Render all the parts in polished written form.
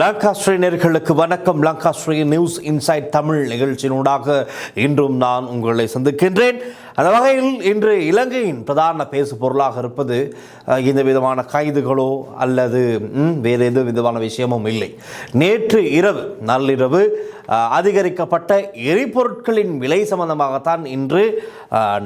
லங்காஸ்ட்ரே நேயர்களுக்கு வணக்கம். லங்காஸ்ட்ரே news inside Tamil நிகழ்ச்சியினூடாக இன்றும் நான் உங்களை சந்திக்கின்றேன். அந்த வகையில் இன்று இலங்கையின் பிரதான பேசு பொருளாக இருப்பது இந்த விதமான கைதுகளோ அல்லது வேறு எந்த விதமான விஷயமும் இல்லை. நேற்று இரவு நள்ளிரவு அதிகரிக்கப்பட்ட எரிபொருட்களின் விலை சம்பந்தமாகத்தான் இன்று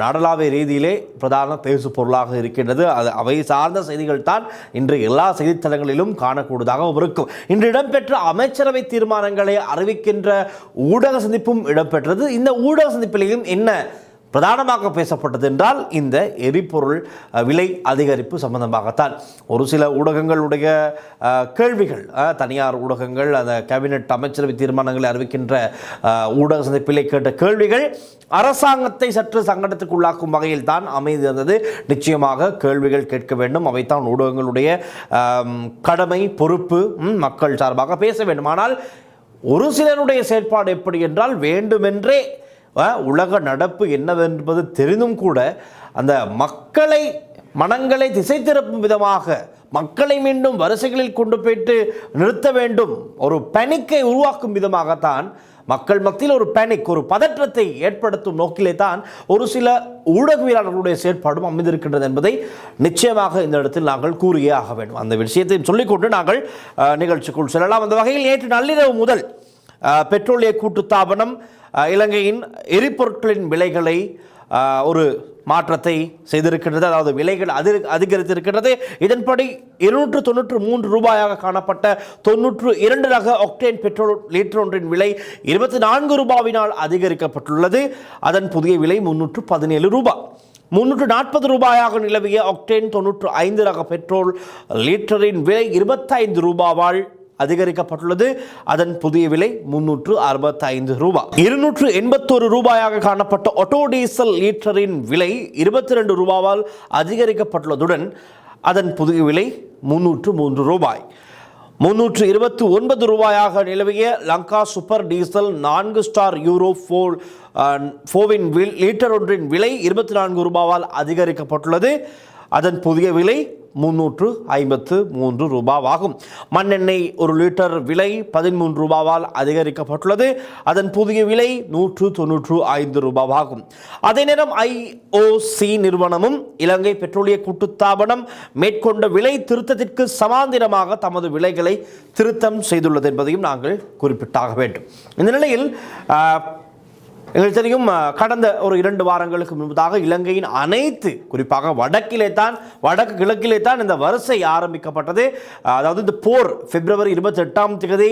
நாடளாவிய ரீதியிலே பிரதான பேசு பொருளாக இருக்கின்றது. அவை சார்ந்த செய்திகள் தான் இன்று எல்லா செய்தித்தளங்களிலும் காணக்கூடியதாக இருக்கும். இன்று இடம்பெற்ற அமைச்சரவை தீர்மானங்களை அறிவிக்கின்ற ஊடக சந்திப்பும் இடம்பெற்றது. இந்த ஊடக சந்திப்பிலேயும் என்ன பிரதானமாக பேசப்பட்டது என்றால் இந்த எரிபொருள் விலை அதிகரிப்பு சம்பந்தமாகத்தான். ஒரு சில ஊடகங்களுடைய கேள்விகள், தனியார் ஊடகங்கள் அந்த கேபினெட் அமைச்சரவை தீர்மானங்களை அறிவிக்கின்ற ஊடக சந்திப்பிலே கேட்ட கேள்விகள் அரசாங்கத்தை சற்று சங்கடத்துக்குள்ளாக்கும் வகையில் தான் அமைந்திருந்தது. நிச்சயமாக கேள்விகள் கேட்க வேண்டும், அவைத்தான் ஊடகங்களுடைய கடமை, பொறுப்பு, மக்கள் சார்பாக பேச வேண்டும். ஆனால் ஒரு சிலருடைய செயற்பாடு எப்படி என்றால் வேண்டுமென்றே உலக நடப்பு என்னவென்பது தெரிந்தும் கூட அந்த மனங்களை திசை திருப்பும் விதமாக மக்களை மீண்டும் வரிசைகளில் கொண்டு போயிட்டு நிறுத்த வேண்டும், ஒரு பேனிக்கை உருவாக்கும் விதமாகத்தான் மக்கள் மத்தியில் ஒரு பேனிக், ஒரு பதற்றத்தை ஏற்படுத்தும் நோக்கிலே தான் ஒரு சில ஊடகவியலாளர்களுடைய செயற்பாடும் அமைந்திருக்கின்றது என்பதை நிச்சயமாக இந்த இடத்தில் நாங்கள் கூறியே ஆக வேண்டும். அந்த விஷயத்தையும் சொல்லிக்கொண்டு நாங்கள் நிகழ்ச்சிக்குள் செல்லலாம். அந்த வகையில் நேற்று நள்ளிரவு முதல் பெட்ரோலிய கூட்டுத்தாபனம் இலங்கையின் எரிபொருட்களின் விலைகளை ஒரு மாற்றத்தை செய்திருக்கின்றது. அதாவது விலைகள் அதிகரித்திருக்கின்றது. இதன்படி 293 ரூபாயாக காணப்பட்ட 92 ரக ஒக்டேன் பெட்ரோல் லிட்டர் ஒன்றின் விலை 24 ரூபாவினால் அதிகரிக்கப்பட்டுள்ளது. அதன் புதிய விலை 317 ரூபாய். 340 ரூபாயாக நிலவிய ஒக்டேன் 95 ரக பெட்ரோல் லிட்டரின் விலை 25 ரூபாவால் அதிகரிக்கப்பட்டுள்ளது. அதன் புதிய விலை 365 ரூபாய். 281 ரூபாயாக காணப்பட்ட ஆட்டோ டீசல் லீட்டரின் விலை 22 ரூபாவால் அதிகரிக்கப்பட்டுள்ளதுடன் அதன் புதிய விலை 303 ரூபாய். 329 ரூபாயாக நிலவிய Lanka super diesel 4 star euro 4 litre ஒன்றின் விலை 24 ரூபாவால் அதிகரிக்கப்பட்டுள்ளது. அதன் புதிய விலை 353 ரூபாவாகும். மண்ணெண்ணெய் 1 லிட்டர் விலை 13 ரூபாவால் அதிகரிக்கப்பட்டுள்ளது. அதன் புதிய விலை 195 ரூபாவாகும். அதே நேரம் IOC நிறுவனமும் இலங்கை பெட்ரோலிய கூட்டுத்தாபனம் மேற்கொண்ட விலை திருத்தத்திற்கு சமாந்திரமாக தமது விலைகளை திருத்தம் செய்துள்ளது என்பதையும் நாங்கள் குறிப்பிட்டாக வேண்டும். இந்த நிலையில் எங்களுக்கு தெரியும், கடந்த ஒரு 2 வாரங்களுக்கு முன்பதாக இலங்கையின் அனைத்து, குறிப்பாக வடக்கு கிழக்கிலே தான் இந்த வரிசை ஆரம்பிக்கப்பட்டது. அதாவது இந்த போர் பிப்ரவரி 28ஆம் தேதி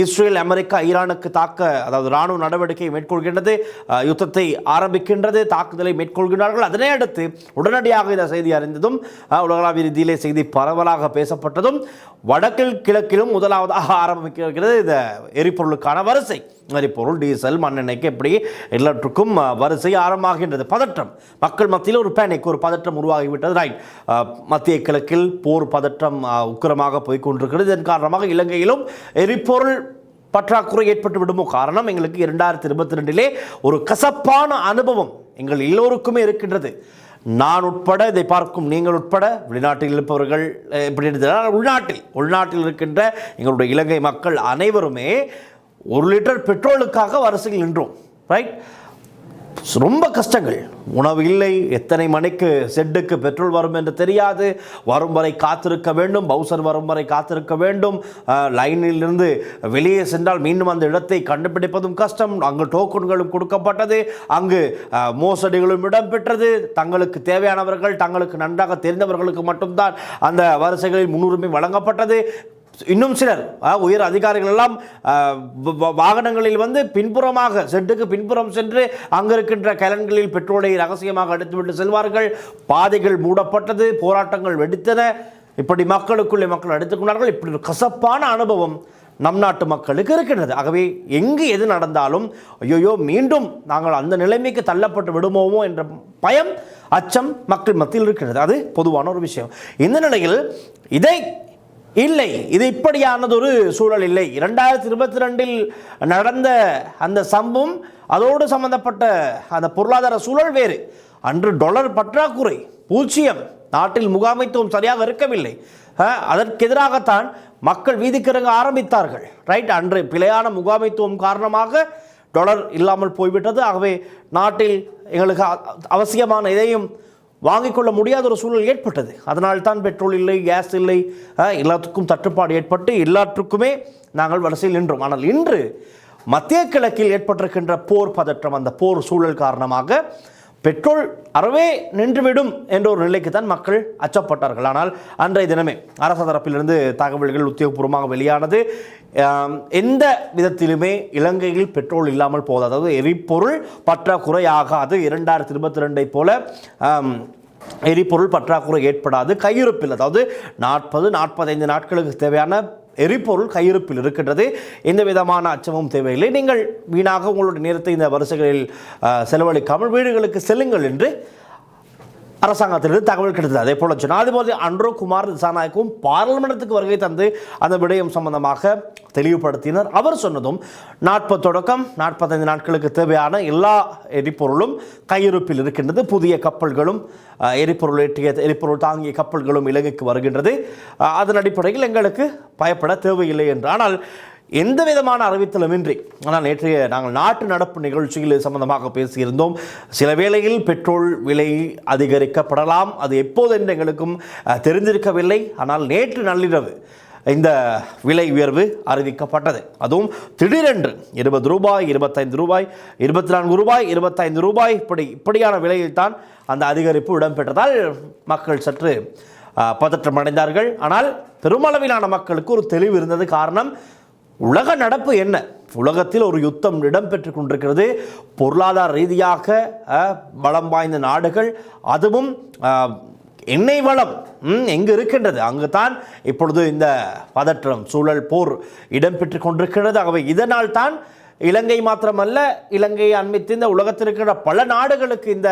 இஸ்ரேல், அமெரிக்கா ஈரானுக்கு அதாவது இராணுவ நடவடிக்கை மேற்கொள்கின்றது, யுத்தத்தை ஆரம்பிக்கின்றது, தாக்குதலை மேற்கொள்கிறார்கள். அதனை அடுத்து உடனடியாக இந்த செய்தி அறிந்ததும் உலகளாவிய ரீதியிலே செய்தி பரவலாக பேசப்பட்டதும் வடக்கில் கிழக்கிலும் முதலாவதாக ஆரம்பிக்கிறது இந்த எரிபொருளுக்கான வரிசை. எரிபொருள், டீசல், மண்ணெண்ணெய்க்கு எப்படி எல்லாற்றுக்கும் வரிசை ஆரம்பமாகின்றது. பதற்றம், மக்கள் மத்தியில் ஒரு பேனிக், ஒரு பதற்றம் உருவாகிவிட்டது. ரைட், மத்திய கிழக்கில் போர் பதற்றம் உக்கிரமாக போய்கொண்டிருக்கிறது. இதன் காரணமாக இலங்கையிலும் எரிபொருள் பற்றாக்குறை ஏற்பட்டு விடுமோ? காரணம், எங்களுக்கு 2022 ஒரு கசப்பான அனுபவம் எங்கள் எல்லோருக்குமே இருக்கின்றது. நான் உட்பட, இதை பார்க்கும் நீங்கள் உட்பட, வெளிநாட்டில் இருப்பவர்கள் எப்படி இருந்தால் உள்நாட்டில் இருக்கின்ற எங்களுடைய இலங்கை மக்கள் அனைவருமே 1 லிட்டர் பெட்ரோலுக்காக வரிசையில் நின்றோம். ரைட், ரொம்ப கஷ்டங்கள். உணவு இல்லை, எத்தனை மணிக்கு செட்டுக்கு பெட்ரோல் வரும் என்று தெரியாது, வரும் வரை காத்திருக்க வேண்டும், பவுசர் வரும் வரை காத்திருக்க வேண்டும், லைனில் இருந்து வெளியே சென்றால் மீண்டும் அந்த இடத்தை கண்டுபிடிப்பதும் கஷ்டம். அங்கு டோக்கன்களும் கொடுக்கப்பட்டது, அங்கு மோசடிகளும் இடம்பெற்றது. தங்களுக்கு தேவையானவர்கள், தங்களுக்கு நன்றாக தெரிந்தவர்களுக்கு மட்டும்தான் அந்த வரிசைகளில் முன்னுரிமை வழங்கப்பட்டது. இன்னும் சிலர் உயர் அதிகாரிகள் எல்லாம் வாகனங்களில் பின்புறமாக, செட்டுக்கு பின்புறம் சென்று அங்கு இருக்கின்ற கலன்களில் பெட்ரோலை ரகசியமாக எடுத்துவிட்டு செல்வார்கள். பாதைகள் மூடப்பட்டது, போராட்டங்கள் வெடித்தன. இப்படி மக்கள் எடுத்துக்கொண்டார்கள். இப்படி ஒரு கசப்பான அனுபவம் நம் நாட்டு மக்களுக்கு இருக்கின்றது. ஆகவே எங்கு எது நடந்தாலும் ஐயோ மீண்டும் நாங்கள் அந்த நிலைமைக்கு தள்ளப்பட்டு விடுமோமோ என்ற பயம், அச்சம் மக்கள் மத்தியில் இருக்கின்றது. அது பொதுவான ஒரு விஷயம். இந்த நிலையில் இது இப்படியானதொரு சூழல் இல்லை. 2022 நடந்த அந்த சம்பவம், அதோடு சம்பந்தப்பட்ட அந்த பொருளாதார சூழல் வேறு. அன்று டாலர் பற்றாக்குறை 0, நாட்டில் முகாமைத்துவம் சரியாக இருக்கவில்லை. அதற்கு எதிராகத்தான் மக்கள் வீதிக்கிறங்க ஆரம்பித்தார்கள். ரைட், அன்று பிழையான முகாமைத்துவம் காரணமாக டாலர் இல்லாமல் போய்விட்டது. ஆகவே நாட்டில் எங்களுக்கு அவசியமான எதையும் வாங்கிக் கொள்ள முடியாத ஒரு சூழல் ஏற்பட்டது. அதனால்தான் பெட்ரோல் இல்லை, கேஸ் இல்லை, எல்லாத்துக்கும் தட்டுப்பாடு ஏற்பட்டு எல்லாற்றுக்குமே நாங்கள் வரிசையில் நின்றோம். ஆனால் இன்று மத்திய கிழக்கில் ஏற்பட்டிருக்கின்ற போர் பதற்றம், அந்த போர் சூழல் காரணமாக பெட்ரோல் அறவே நின்றுவிடும் என்ற ஒரு நிலைக்கு தான் மக்கள் அச்சப்பட்டார்கள். ஆனால் அன்றைய தினமே அரசு தரப்பிலிருந்து தகவல்கள் உத்தியோகபூர்வமாக வெளியானது. எந்த விதத்திலுமே இலங்கையில் பெட்ரோல் இல்லாமல் போதாது, அதாவது எரிபொருள் பற்றாக்குறையாகாது. 2022 போல எரிபொருள் பற்றாக்குறை ஏற்படாது. கையிருப்பில், அதாவது 40-45 நாட்களுக்கு தேவையான எரிபொருள் கையிருப்பில் இருக்கின்றது. எந்த விதமான அச்சமும் தேவையில்லை. நீங்கள் வீணாக உங்களுடைய நேரத்தை இந்த வரிசைகளில் செலவழிக்காமல் வீடுகளுக்கு செல்லுங்கள் என்று அரசாங்கத்திலிருந்து தகவல் கிடைத்தது. அதே போல ஜனாதிபதி அன்ரோ குமார் திசாநாயக்கும் பாராளுமன்றத்துக்கு வருகை தந்து அந்த விடயம் சம்பந்தமாக தெளிவுபடுத்தினர். அவர் சொன்னதும் 40 தொடக்கம் 45 நாட்களுக்கு தேவையான எல்லா எரிபொருளும் கையிருப்பில் இருக்கின்றது. புதிய கப்பல்களும் எரிபொருள் தாங்கிய கப்பல்களும் இலங்கைக்கு வருகின்றது. அதன் அடிப்படையில் எங்களுக்கு பயப்பட தேவையில்லை என்று. ஆனால் எந்த விதமான அறிவித்தலுமின்றி, ஆனால் நேற்றைய நாங்கள் நாட்டு நடப்பு நிகழ்ச்சியில் சம்பந்தமாக பேசியிருந்தோம். சில வேளையில் பெட்ரோல் விலை அதிகரிக்கப்படலாம், அது எப்போது என்று எங்களுக்கும் தெரிந்திருக்கவில்லை. ஆனால் நேற்று நள்ளிரவு இந்த விலை உயர்வு அறிவிக்கப்பட்டது. அதுவும் திடீரென்று 20 ரூபாய், 25 ரூபாய், 24 ரூபாய், 25 ரூபாய், இப்படியான விலையில் தான் அந்த அதிகரிப்பு இடம்பெற்றதால் மக்கள் சற்று பதற்றம் அடைந்தார்கள். ஆனால் பெருமளவிலான மக்களுக்கு ஒரு தெளிவு இருந்தது. காரணம், உலக நடப்பு என்ன? உலகத்தில் ஒரு யுத்தம் இடம்பெற்று கொண்டிருக்கிறது. பொருளாதார ரீதியாக பலம் வாய்ந்த நாடுகள், அதுவும் எண்ணெய் வளம் எங்கு இருக்கின்றது அங்கு தான் இப்பொழுது இந்த பதற்றம் சூழல் போர் இடம்பெற்று கொண்டிருக்கிறது. ஆகவே இதனால் தான் இலங்கை மாத்திரமல்ல, இலங்கையை அண்மித்து இந்த உலகத்தில் இருக்கிற பல நாடுகளுக்கு இந்த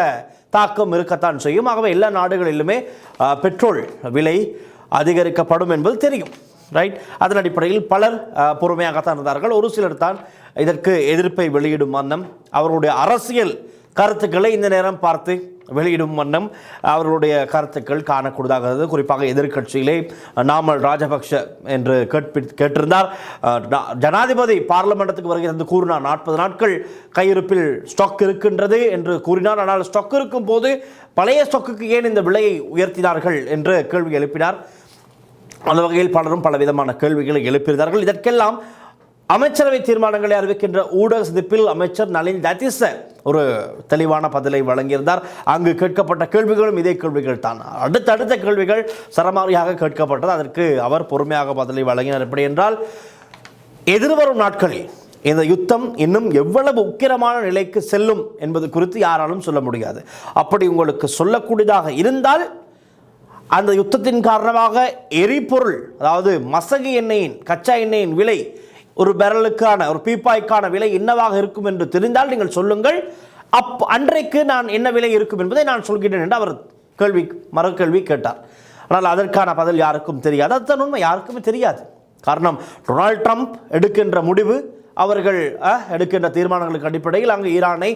தாக்கம் இருக்கத்தான் செய்யும். ஆகவே எல்லா நாடுகளிலுமே பெட்ரோல் விலை அதிகரிக்கப்படும் என்பது தெரியும். ரைட், அதன் அடிப்படையில் பலர் பொறுமையாகத்தான் இருந்தார்கள். ஒரு சிலர் தான் இதற்கு எதிர்ப்பை வெளியிடும் வண்ணம், அவர்களுடைய அரசியல் கருத்துக்களை இந்த நேரம் பார்த்து வெளியிடும் வண்ணம் அவர்களுடைய கருத்துக்கள் காணக்கூடியதாக. குறிப்பாக எதிர்க்கட்சியிலே நாமல் ராஜபக்ஷ என்று கேட்டிருந்தார். ஜனாதிபதி பார்லிமெண்டத்துக்கு வருகை தந்து கூறினார் 40 நாட்கள் கையிருப்பில் ஸ்டாக் இருக்கின்றது என்று கூறினார். ஆனால் ஸ்டாக் இருக்கும் போது பழைய ஸ்டாக்குக்கு ஏன் இந்த விலையை உயர்த்தினார்கள் என்று கேள்வி எழுப்பினார். அந்த வகையில் பலரும் பலவிதமான கேள்விகளை எழுப்பியிருந்தார்கள். இதற்கெல்லாம் அமைச்சரவை தீர்மானங்களை அறிவிக்கின்ற ஊடக சந்திப்பில் அமைச்சர் நளின் ததிச ஒரு தெளிவான பதிலை வழங்கியிருந்தார். அங்கு கேட்கப்பட்ட கேள்விகளும் இதே கேள்விகள் தான். அடுத்தடுத்த கேள்விகள் சரமாரியாக கேட்கப்பட்டது. அதற்கு அவர் பொறுமையாக பதிலை வழங்கினார். எப்படி என்றால், எதிர்வரும் நாட்களில் இந்த யுத்தம் இன்னும் எவ்வளவு உக்கிரமான நிலைக்கு செல்லும் என்பது குறித்து யாராலும் சொல்ல முடியாது. அப்படி உங்களுக்கு சொல்லக்கூடியதாக இருந்தால், அந்த யுத்தத்தின் காரணமாக எரிபொருள், அதாவது மசகு எண்ணெயின், கச்சா எண்ணெயின் விலை, ஒரு பேரலுக்கான, ஒரு பீப்பாய்க்கான விலை என்னவாக இருக்கும் என்று தெரிந்தால் நீங்கள் சொல்லுங்கள். அன்றைக்கு நான் என்ன விலை இருக்கும் என்பதை நான் சொல்கிறேன் என்று அவர் மறுகேள்வி கேட்டார். ஆனால் அதற்கான பதில் யாருக்கும் தெரியாது. அதுதான் உண்மை, யாருக்குமே தெரியாது. காரணம், டொனால்ட் ட்ரம்ப் எடுக்கின்ற முடிவு, அவர்கள் எடுக்கின்ற தீர்மானங்களுக்கு அடிப்படையில் அங்கு ஈரானை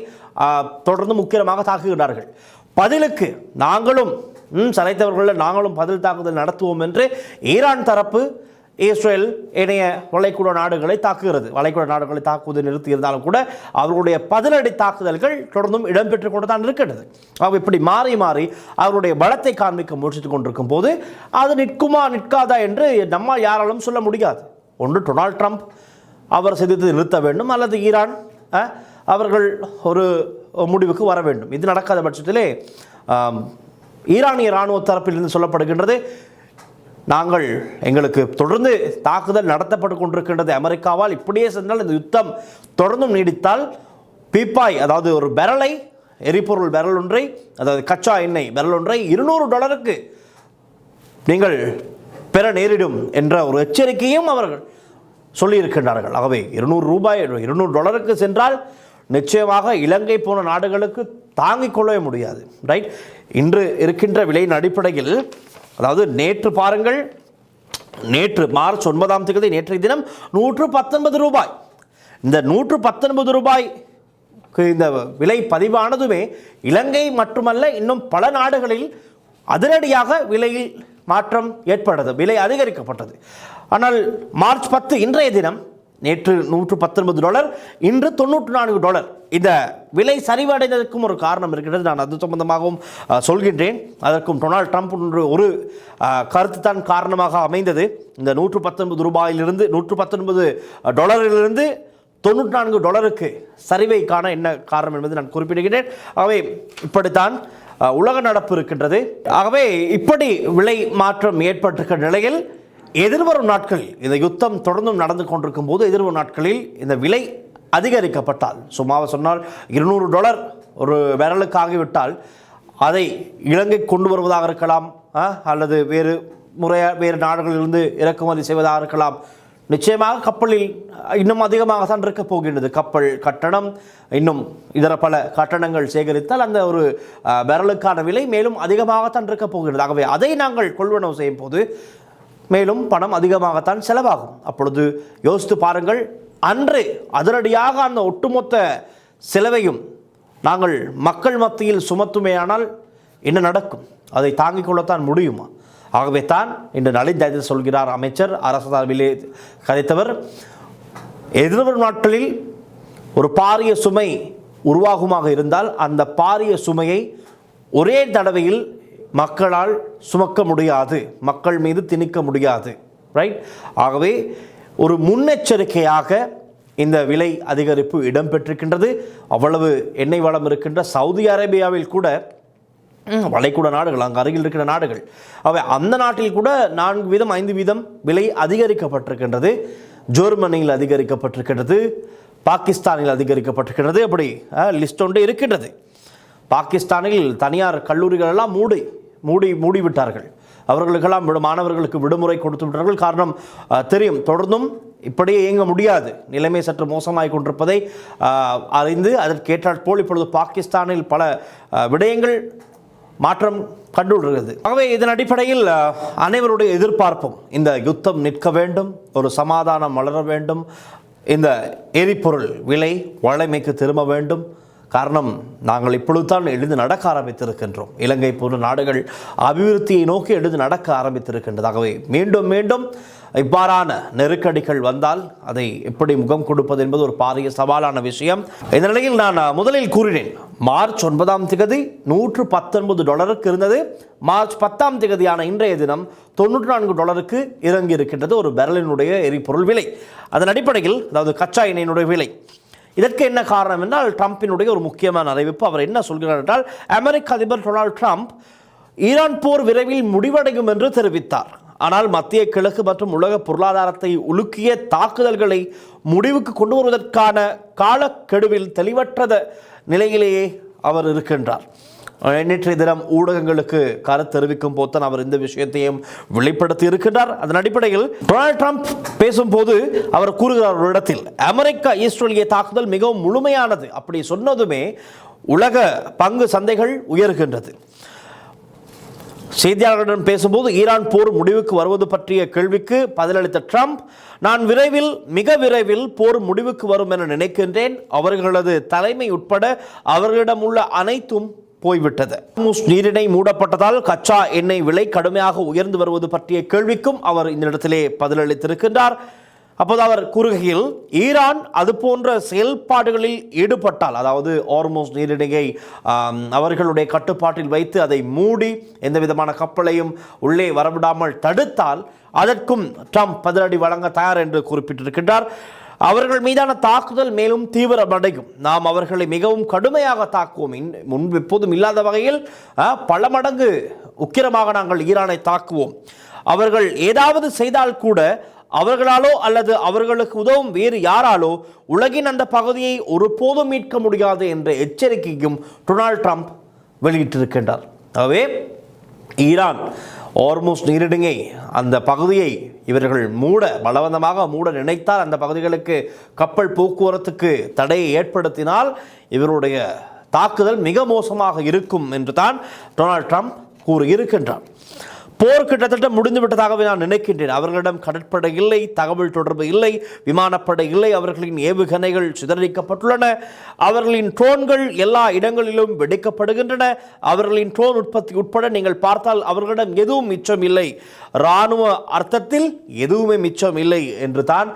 தொடர்ந்து முக்கியமாக தாக்குகிறார்கள். பதிலுக்கு நாங்களும் சளைத்தவர்களில் நாங்களும் பதில் தாக்குதல் நடத்துவோம் என்று ஈரான் தரப்பு இஸ்ரேல் இணைய வளைகுடா நாடுகளை தாக்குகிறது. வளைகுடா நாடுகளை தாக்குவதை நிறுத்தியிருந்தாலும் கூட அவர்களுடைய பதிலடி தாக்குதல்கள் தொடர்ந்தும் இடம்பெற்று கொண்டு தான் இருக்கிறது. அவங்க இப்படி மாறி மாறி அவருடைய பலத்தை காண்பிக்க முயற்சித்துக் கொண்டிருக்கும் போது அது நிற்குமா நிற்காதா என்று நம்மால் யாராலும் சொல்ல முடியாது. ஒன்று டொனால்ட் ட்ரம்ப் அவர் சிந்தித்து நிறுத்த வேண்டும், அல்லது ஈரான் அவர்கள் ஒரு முடிவுக்கு வர வேண்டும். இது நடக்காத பட்சத்திலே ஈரானிய இராணுவ தரப்பிலிருந்து சொல்லப்படுகின்றது, நாங்கள் எங்களுக்கு தொடர்ந்து தாக்குதல் நடத்தப்பட்டு கொண்டிருக்கின்றது அமெரிக்காவால். இப்படியே சென்றால் இந்த யுத்தம் தொடர்ந்தும் நீடித்தால் பீப்பாய், அதாவது ஒரு பெரலை, எரிபொருள் பெரல் ஒன்றை, அதாவது கச்சா எண்ணெய் பெரல் ஒன்றை $200 நீங்கள் பெற நேரிடும் என்ற ஒரு எச்சரிக்கையும் அவர்கள் சொல்லியிருக்கின்றார்கள். ஆகவே $200 சென்றால் நிச்சயமாக இலங்கை போன நாடுகளுக்கு தாங்கிக் கொள்ளவே முடியாது. ரைட், இன்று இருக்கின்ற விலையின் அடிப்படையில், அதாவது நேற்று பாருங்கள், நேற்று மார்ச் 9ஆம் தேதி நேற்றைய தினம் $119. இந்த $119 இந்த விலை பதிவானதுமே இலங்கை மட்டுமல்ல, இன்னும் பல நாடுகளில் அதிரடியாக விலையில் மாற்றம் ஏற்பட்டது, விலை அதிகரிக்கப்பட்டது. ஆனால் மார்ச் 10 இன்றைய தினம் நேற்று $119, இன்று $94. இந்த விலை சரிவடைந்ததற்கும் ஒரு காரணம் இருக்கிறது. நான் அது சம்பந்தமாகவும் சொல்கின்றேன். அதற்கும் டொனால்ட் ட்ரம்ப் ஒரு கருத்து தான் காரணமாக அமைந்தது. இந்த $119 $119 $94 சரிவை காண என்ன காரணம் என்பது நான் குறிப்பிடுகிறேன். ஆகவே இப்படித்தான் உலக நடப்பு இருக்கின்றது. ஆகவே இப்படி விலை மாற்றம் ஏற்பட்டிருக்கிற நிலையில் எதிர்வரும் நாட்களில் இந்த யுத்தம் தொடர்ந்தும் நடந்து கொண்டிருக்கும் போது எதிர்வரும் நாட்களில் இந்த விலை அதிகரிக்கப்பட்டால், சும்மாவை சொன்னால் $200 ஒரு பேரலுக்கு ஆகிவிட்டால் அதை இலங்கை கொண்டு வருவதாக இருக்கலாம், அல்லது வேறு நாடுகளிலிருந்து இறக்குமதி செய்வதாக இருக்கலாம். நிச்சயமாக கப்பலில் இன்னும் அதிகமாகத்தான் இருக்க போகின்றது. கப்பல் கட்டணம், இன்னும் இதர பல கட்டணங்கள் சேகரித்தால் அந்த ஒரு பேரலுக்கான விலை மேலும் அதிகமாகத்தான் இருக்க போகின்றது. ஆகவே அதை நாங்கள் கொள்வனவு செய்யும் போது மேலும் பணம் அதிகமாகத்தான் செலவாகும். அப்பொழுது யோசித்து பாருங்கள், அன்று அதிரடியாக அந்த ஒட்டுமொத்த செலவையும் நாங்கள் மக்கள் மத்தியில் சுமத்துமேயானால் என்ன நடக்கும்? அதை தாங்கிக் கொள்ளத்தான் முடியுமா? ஆகவே தான் இன்று நளின் ஜெயதிஸ் சொல்கிறார், அமைச்சர் அரசு சார்பிலே கதைத்தவர், எதிர்வரும் நாட்களில் ஒரு பாரிய சுமை உருவாகுமாக இருந்தால் அந்த பாரிய சுமையை ஒரே தடவையில் மக்களால் சுமக்க முடியாது, மக்கள் மீது திணிக்க முடியாது. ரைட்? ஆகவே ஒரு முன்னெச்சரிக்கையாக இந்த விலை அதிகரிப்பு இடம்பெற்றிருக்கின்றது. அவ்வளவு எண்ணெய் வளம் இருக்கின்ற சவுதி அரேபியாவில் கூட, வளைகுடா நாடுகள், அங்கு அருகில் இருக்கிற நாடுகள், அவை அந்த நாட்டில் கூட 4 வீதம் 5 வீதம் விலை அதிகரிக்கப்பட்டிருக்கின்றது. ஜெர்மனியில் அதிகரிக்கப்பட்டிருக்கின்றது, பாகிஸ்தானில் அதிகரிக்கப்பட்டிருக்கின்றது. அப்படி லிஸ்ட் ஒன்று இருக்கின்றது. பாகிஸ்தானில் தனியார் கல்லூரிகள் எல்லாம் மூடிவிட்டார்கள். அவர்களுக்கெல்லாம் மாணவர்களுக்கு விடுமுறை கொடுத்து விட்டார்கள். காரணம் தெரியும், தொடர்ந்தும் இப்படியே இயங்க முடியாது, நிலைமை சற்று மோசமாகிக் கொண்டிருப்பதை அறிந்து அதற்கேற்றாற் போல் இப்பொழுது பாகிஸ்தானில் பல விடயங்கள் மாற்றம் கண்டுள்ளது. ஆகவே இதன் அடிப்படையில் அனைவருடைய எதிர்பார்ப்பும் இந்த யுத்தம் நிற்க வேண்டும், ஒரு சமாதானம் வளர வேண்டும், இந்த எரிபொருள் விலை வழமைக்கு திரும்ப வேண்டும். காரணம், நாங்கள் இப்பொழுதுதான் எழுந்து நடக்க ஆரம்பித்திருக்கின்றோம். இலங்கை போன்ற நாடுகள் அபிவிருத்தியை நோக்கி எழுந்து நடக்க ஆரம்பித்திருக்கின்றது. ஆகவே மீண்டும் மீண்டும் இவ்வாறான நெருக்கடிகள் வந்தால் அதை எப்படி முகம் கொடுப்பது என்பது ஒரு பாரிய சவாலான விஷயம். இந்த நிலையில் நான் முதலில் கூறினேன், மார்ச் 9 $119 இருந்தது. மார்ச் 10 இன்றைய தினம் $94 இறங்கி இருக்கின்றது ஒரு பேரலினுடைய எரிபொருள் விலை. அதன் அடிப்படையில், அதாவது கச்சா எண்ணெயினுடைய விலை. இதற்கு என்ன காரணம் என்றால், ட்ரம்பினுடைய ஒரு முக்கியமான அறிவிப்பு. அவர் என்ன சொல்கிறார் என்றால், அமெரிக்க அதிபர் டொனால்ட் ட்ரம்ப் ஈரான் போர் விரைவில் முடிவடையும் என்று தெரிவித்தார். ஆனால் மத்திய கிழக்கு மற்றும் உலக பொருளாதாரத்தை உலுக்கிய தாக்குதல்களை முடிவுக்கு கொண்டு வருவதற்கான காலக்கெடுவில் தெளிவற்ற நிலையிலேயே அவர் இருக்கின்றார். நேற்றைய தினம் ஊடகங்களுக்கு கருத்து தெரிவிக்கும் போதுதான் அவர் இந்த விஷயத்தையும் வெளிப்படுத்தி இருக்கின்றார். அதன் அடிப்படையில் டொனால்ட் ட்ரம்ப் பேசும்போது அவர் கூறுகிறார் ஒரு இடத்தில், அமெரிக்கா இஸ்ரேலிய தாக்குதல் மிகவும் முழுமையானது. அப்படி சொன்னதுமே உலக பங்கு சந்தைகள் உயர்கின்றது. செய்தியாளர்களிடம் பேசும்போது ஈரான் போர் முடிவுக்கு வருவது பற்றிய கேள்விக்கு பதிலளித்த ட்ரம்ப், நான் மிக விரைவில் போர் முடிவுக்கு வரும் என நினைக்கின்றேன். அவர்களது தலைமை உட்பட அவர்களிடம் உள்ள அனைத்தும் போய்விட்டது. நீரிணை மூடப்பட்டதால் கச்சா எண்ணெய் விலை கடுமையாக உயர்ந்து வருவது பற்றிய கேள்விக்கும் அவர் இந்த இடத்திலே பதிலளித்திருக்கின்றார். அப்போது அவர் கூறுகையில், ஈரான் அது போன்ற செயல்பாடுகளில் ஈடுபட்டால், அதாவது ஹார்முஸ் நீரிணையை அவர்களுடைய கட்டுப்பாட்டில் வைத்து அதை மூடி எந்த விதமான கப்பலையும் உள்ளே வரவிடாமல் தடுத்தால் அதற்கும் ட்ரம்ப் பதிலடி வழங்க தயார் என்று குறிப்பிட்டிருக்கின்றார். அவர்கள் மீதான தாக்குதல் மேலும் தீவிரமடையும். நாம் அவர்களை மிகவும் கடுமையாக தாக்குவோம். முன்பு எப்போதும் இல்லாத வகையில் பல மடங்கு உக்கிரமாக நாங்கள் ஈரானை தாக்குவோம். அவர்கள் ஏதாவது செய்தால் கூட அவர்களாலோ அல்லது அவர்களுக்கு உதவும் வேறு யாராலோ உலகின் அந்த பகுதியை ஒருபோதும் மீட்க முடியாது என்ற எச்சரிக்கையும் டொனால்ட் ட்ரம்ப் வெளியிட்டிருக்கின்றார். ஆகவே ஈரான் ஹார்முஸ் நீரிணையை, அந்த பகுதியை இவர்கள் பலவந்தமாக மூட நினைத்தால், அந்த பகுதிகளுக்கு கப்பல் போக்குவரத்துக்கு தடையை ஏற்படுத்தினால் இவருடைய தாக்குதல் மிக மோசமாக இருக்கும் என்று தான் டொனால்ட் ட்ரம்ப் கூறியிருக்கின்றார். போர் கிட்டத்தட்ட முடிந்துவிட்டதாகவே நான் நினைக்கின்றேன். அவர்களிடம் கடற்படை இல்லை, தகவல் தொடர்பு இல்லை, விமானப்படை இல்லை, அவர்களின் ஏவுகணைகள் சிதறடிக்கப்பட்டுள்ளன, அவர்களின் ட்ரோன்கள் எல்லா இடங்களிலும் வெடிக்கப்படுகின்றன, அவர்களின் ட்ரோன் உற்பத்தி உட்பட நீங்கள் பார்த்தால் அவர்களிடம் எதுவும் மிச்சம் இல்லை, இராணுவ அர்த்தத்தில் எதுவுமே மிச்சம் இல்லை என்று தான்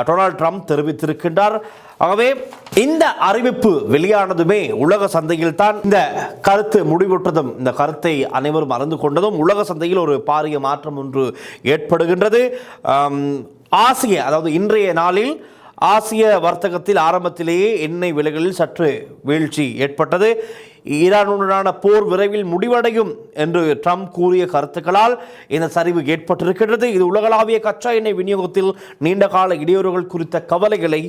டொனால்ட் ட்ரம்ப் தெரிவித்திருக்கின்றார். ஆகவே இந்த அறிவிப்பு வெளியானதுமே உலக சந்தையில் தான் இந்த கருத்து முடிவுற்றதும், இந்த கருத்தை அனைவரும் அறிந்து கொண்டதும் உலக சந்தையில் ஒரு பாரிய மாற்றம் ஒன்று ஏற்படுகின்றது. ஆசிய, அதாவது இன்றைய நாளில் ஆசிய வர்த்தகத்தில் ஆரம்பத்திலேயே எண்ணெய் விலைகளில் சற்று வீழ்ச்சி ஏற்பட்டது. ஈரானுடனான போர் விரைவில் முடிவடையும் என்று ட்ரம்ப் கூறிய கருத்துக்களால் இந்த சரிவு ஏற்பட்டிருக்கின்றது. இது உலகளாவிய கச்சா எண்ணெய் விநியோகத்தில் நீண்டகால இடையூறுகள் குறித்த கவலைகளை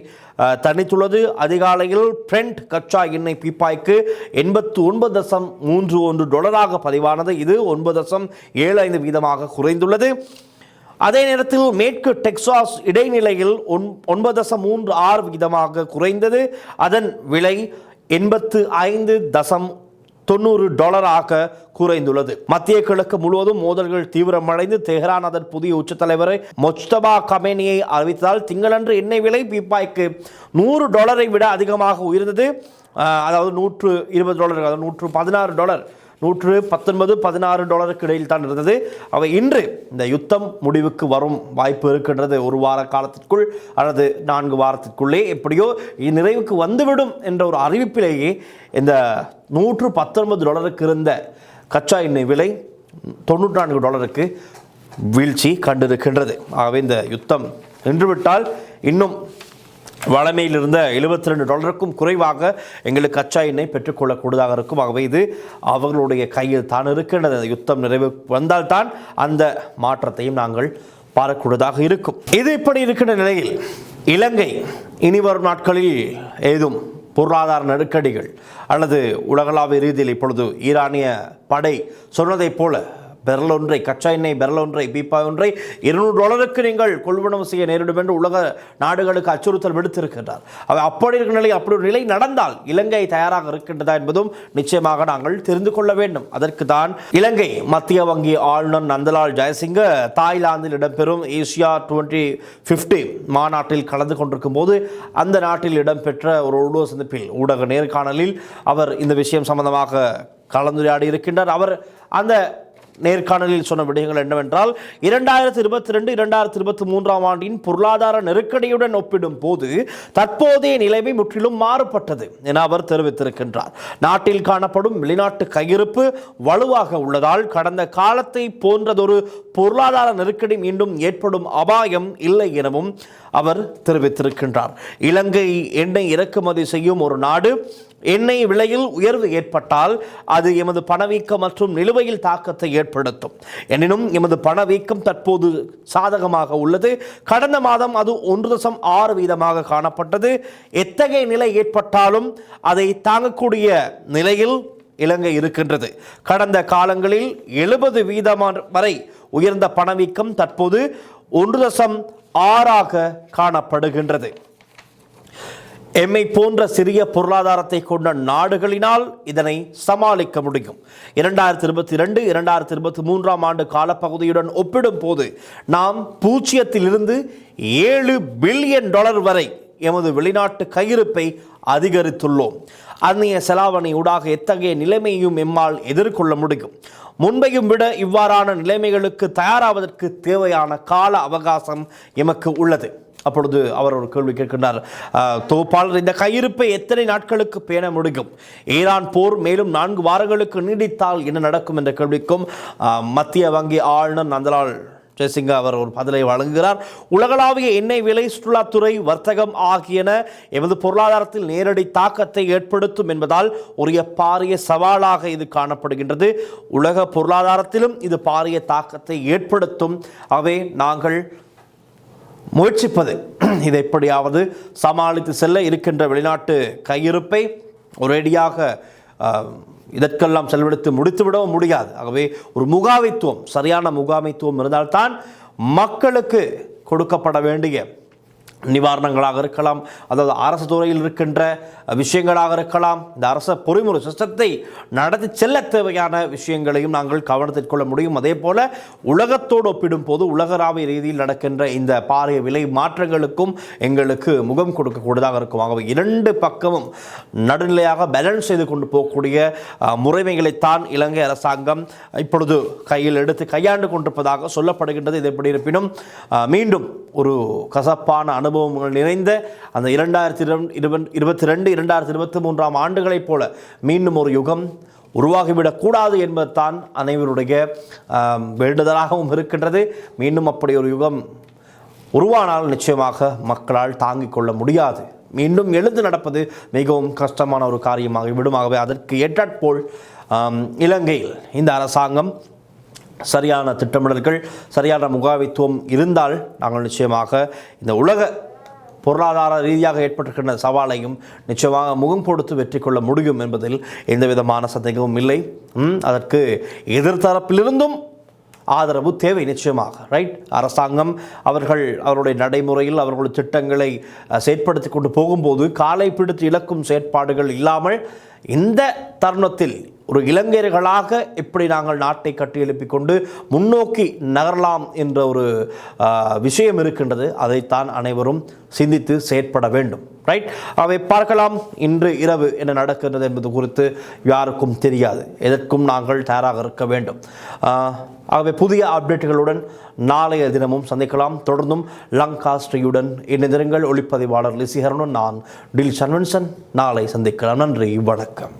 தணித்துள்ளது. அதிகாலையில் பிரெண்ட் கச்சா எண்ணெய் பீப்பாய்க்கு $89.31 பதிவானது. இது 9.75% குறைந்துள்ளது. அதே நேரத்தில் மேற்கு டெக்சாஸ் இடைநிலையில் 9.36% குறைந்தது. அதன் விலை $85.90 குறைந்துள்ளது. மத்திய கிழக்கு முழுவதும் மோதல்கள் தீவிரமடைந்து தெஹ்ரான் அதன் புதிய உச்சத்தலைவரை மொஜ்தபா கமேனியை அறிவித்ததால் திங்களன்று எண்ணெய் விலை பீப்பாய்க்கு $100 விட அதிகமாக உயர்ந்தது. அதாவது $120, அதாவது $116, $119-16 இடையில் தான் இருந்தது. அவை இன்று இந்த யுத்தம் முடிவுக்கு வரும் வாய்ப்பு இருக்கின்றது. ஒரு வார காலத்திற்குள் அல்லது 4 வாரத்திற்குள்ளே எப்படியோ நிறைவுக்கு வந்துவிடும் என்ற ஒரு அறிவிப்பிலேயே இந்த $119 இருந்த கச்சா எண்ணெய் விலை $94 வீழ்ச்சி கண்டிருக்கின்றது. ஆகவே இந்த யுத்தம் நின்றுவிட்டால் இன்னும் வளமையில் இருந்த $72 குறைவாக எங்களுக்கு கச்சா எண்ணெய் பெற்றுக்கொள்ளக்கூடியதாக இருக்கும். ஆகவே இது அவர்களுடைய கையில் தான் இருக்கின்றது. யுத்தம் நிறைவு வந்தால்தான் அந்த மாற்றத்தையும் நாங்கள் பார்க்கக்கூடியதாக இருக்கும். இது இப்படி இருக்கின்ற நிலையில் இலங்கை இனி வரும் நாட்களில் ஏதும் பொருளாதார நெருக்கடிகள் அல்லது உலகளாவிய ரீதியில் இப்பொழுது ஈரானிய படை சொன்னதைப் போல பெரல் ஒன்றை, கச்சா எண்ணெய் பெரல் ஒன்றை, பீப்பாய் ஒன்றை $200 நீங்கள் கொள்வனவு செய்ய நேரிடும் என்று உலக நாடுகளுக்கு அச்சுறுத்தல் விடுத்திருக்கின்றார். அப்படி இருக்கிற நிலை, அப்படி ஒரு நிலை நடந்தால் இலங்கை தயாராக இருக்கின்றதா என்பதும் நிச்சயமாக நாங்கள் தெரிந்து கொள்ள வேண்டும். அதற்கு தான் இலங்கை மத்திய வங்கி ஆளுநர் நந்தலால் ஜெயசிங்க தாய்லாந்தில் இடம்பெறும் ஏசியா 2050 மாநாட்டில் கலந்து கொண்டிருக்கும் போது அந்த நாட்டில் இடம்பெற்ற ஒரு ஊடக சந்திப்பில், ஊடக நேர்காணலில் அவர் இந்த விஷயம் சம்பந்தமாக கலந்துரையாடி இருக்கின்றார். அவர் அந்த நேர்காணலில் சொன்ன விடயங்கள் என்னவென்றால் 2022-2023 ஆண்டின் பொருளாதார நெருக்கடியுடன் ஒப்பிடும் போது தற்போதைய நிலைமை முற்றிலும் மாறுபட்டது என அவர் தெரிவித்திருக்கின்றார். நாட்டில் காணப்படும் வெளிநாட்டு கையிருப்பு வலுவாக உள்ளதால் கடந்த காலத்தை போன்றதொரு பொருளாதார நெருக்கடி மீண்டும் ஏற்படும் அபாயம் இல்லை எனவும் அவர் தெரிவித்திருக்கின்றார். இலங்கை எண்ணெய் இறக்குமதி செய்யும் ஒரு நாடு. எண்ணெய் விலையில் உயர்வு ஏற்பட்டால் அது எமது பணவீக்கம் மற்றும் நிலுவையில் தாக்கத்தை ஏற்படுத்தும். எனினும் எமது பணவீக்கம் தற்போது சாதகமாக உள்ளது. கடந்த மாதம் அது 1.6% காணப்பட்டது. எத்தகைய நிலை ஏற்பட்டாலும் அதை தாங்கக்கூடிய நிலையில் இலங்கை இருக்கின்றது. கடந்த காலங்களில் 70% வரை உயர்ந்த பணவீக்கம் தற்போது 1.6% காணப்படுகின்றது. எம்மை போன்ற சிறிய பொருளாதாரத்தை கொண்ட நாடுகளினால் இதனை சமாளிக்க முடியும். 2022-2023 ஆண்டு காலப்பகுதியுடன் ஒப்பிடும் போது நாம் 0 $7 பில்லியன் வரை எமது வெளிநாட்டு கையிருப்பை அதிகரித்துள்ளோம். அந்நிய செலாவணி ஊடாக எத்தகைய நிலைமையும் எம்மால் எதிர்கொள்ள முடியும். முன்பையும் விட இவ்வாறான நிலைமைகளுக்கு தயாராவதற்கு தேவையான கால அவகாசம் எமக்கு உள்ளது. அப்பொழுது அவர் ஒரு கேள்வி கேட்கின்றார், தொகுப்பாளர், இந்த கையிருப்பை எத்தனை நாட்களுக்கு பேண முடியும்? ஈரான் போர் மேலும் 4 வாரங்களுக்கு நீடித்தால் என்ன நடக்கும் என்ற கேள்விக்கும் மத்திய வங்கி ஆளுநர் நந்தலால் ஜெயசிங்க அவர் ஒரு பதிலை வழங்குகிறார். உலகளாவிய எண்ணெய் விலை, சுற்றுலாத்துறை, வர்த்தகம் ஆகியன எமது பொருளாதாரத்தில் நேரடி தாக்கத்தை ஏற்படுத்தும் என்பதால் ஒரு பாரிய சவாலாக இது காணப்படுகின்றது. உலக பொருளாதாரத்திலும் இது பாரிய தாக்கத்தை ஏற்படுத்தும். ஆகவே நாங்கள் முயற்சிப்பது இதை எப்படியாவது சமாளித்து செல்ல இருக்கின்ற வெளிநாட்டு கையிருப்பை ஒரேடியாக இதற்கெல்லாம் செலவழித்து முடித்துவிடவும் முடியாது. ஆகவே ஒரு முகாமைத்துவம், சரியான முகாமைத்துவம் இருந்தால்தான் மக்களுக்கு கொடுக்கப்பட வேண்டிய நிவாரணங்களாக இருக்கலாம், அதாவது அரசு துறையில் இருக்கின்ற விஷயங்களாக இருக்கலாம். இந்த அரச பொறிமுறை சிஸ்டத்தை நடத்தி செல்ல தேவையான விஷயங்களையும் நாங்கள் கவனத்தில் கொள்ள முடியும். அதே போல உலகத்தோடு ஒப்பிடும் போது உலகளாவிய ரீதியில் நடக்கின்ற இந்த பாரிய விலை மாற்றங்களுக்கும் எங்களுக்கு முகம் கொடுக்கக்கூடியதாக இருக்கும். ஆகவே இரண்டு பக்கமும் நடுநிலையாக பேலன்ஸ் செய்து கொண்டு போகக்கூடிய முறைமைகளைத்தான் இலங்கை அரசாங்கம் இப்பொழுது கையில் எடுத்து கையாண்டு கொண்டிருப்பதாக சொல்லப்படுகின்றது. இது எப்படி இருப்பினும் மீண்டும் ஒரு கசப்பான அனுபவங்கள் நிறைந்த அந்த 2022-2023 ஆண்டுகளைப் போல மீண்டும் ஒரு யுகம் உருவாகிவிடக்கூடாது என்பதுதான் அனைவருடைய வேண்டுதலாகவும் இருக்கின்றது. மீண்டும் அப்படி ஒரு யுகம் உருவானால் நிச்சயமாக மக்களால் தாங்கிக் கொள்ள முடியாது. மீண்டும் எழுந்து நடப்பது மிகவும் கஷ்டமான ஒரு காரியமாக விடுமாகவே அதற்கு ஏற்றாற்போல் இலங்கையில் இந்த அரசாங்கம் சரியான திட்டமிடல்கள், சரியான முகாமைத்துவம் இருந்தால் நாங்கள் நிச்சயமாக இந்த உலக பொருளாதார ரீதியாக ஏற்பட்டிருக்கின்ற சவாலையும் நிச்சயமாக முகம் கொடுத்து வெற்றி கொள்ள முடியும் என்பதில் எந்த விதமான சந்தேகமும் இல்லை. அதற்கு எதிர்த்தரப்பிலிருந்தும் ஆதரவு தேவை நிச்சயமாக. ரைட், அரசாங்கம் அவர்களுடைய நடைமுறையில் அவர்களுடைய திட்டங்களை செயற்படுத்தி கொண்டு போகும்போது காலை பிடித்து இழக்கும் செயற்பாடுகள் இல்லாமல் இந்த தருணத்தில் ஒரு இளைஞர்களாக எப்படி நாங்கள் நாட்டை கட்டியெழுப்பிக் கொண்டு முன்னோக்கி நகரலாம் என்ற ஒரு விஷயம் இருக்கின்றது. அதைத்தான் அனைவரும் சிந்தித்து செயற்பட வேண்டும். ரைட், அவை பார்க்கலாம். இன்று இரவு என்ன நடக்கின்றது என்பது குறித்து யாருக்கும் தெரியாது. எதற்கும் நாங்கள் தயாராக இருக்க வேண்டும். ஆகவே புதிய அப்டேட்டுகளுடன் நாளைய தினமும் சந்திக்கலாம். தொடர்ந்தும் லங்காஸ்ட்ரியுடன் இணைந்திருங்கள். ஒளிப்பதிவாளர் லிசி ஹரனுடன் நான் டில் சன்வன்சன். நாளை சந்திக்கலாம். நன்றி, வணக்கம்.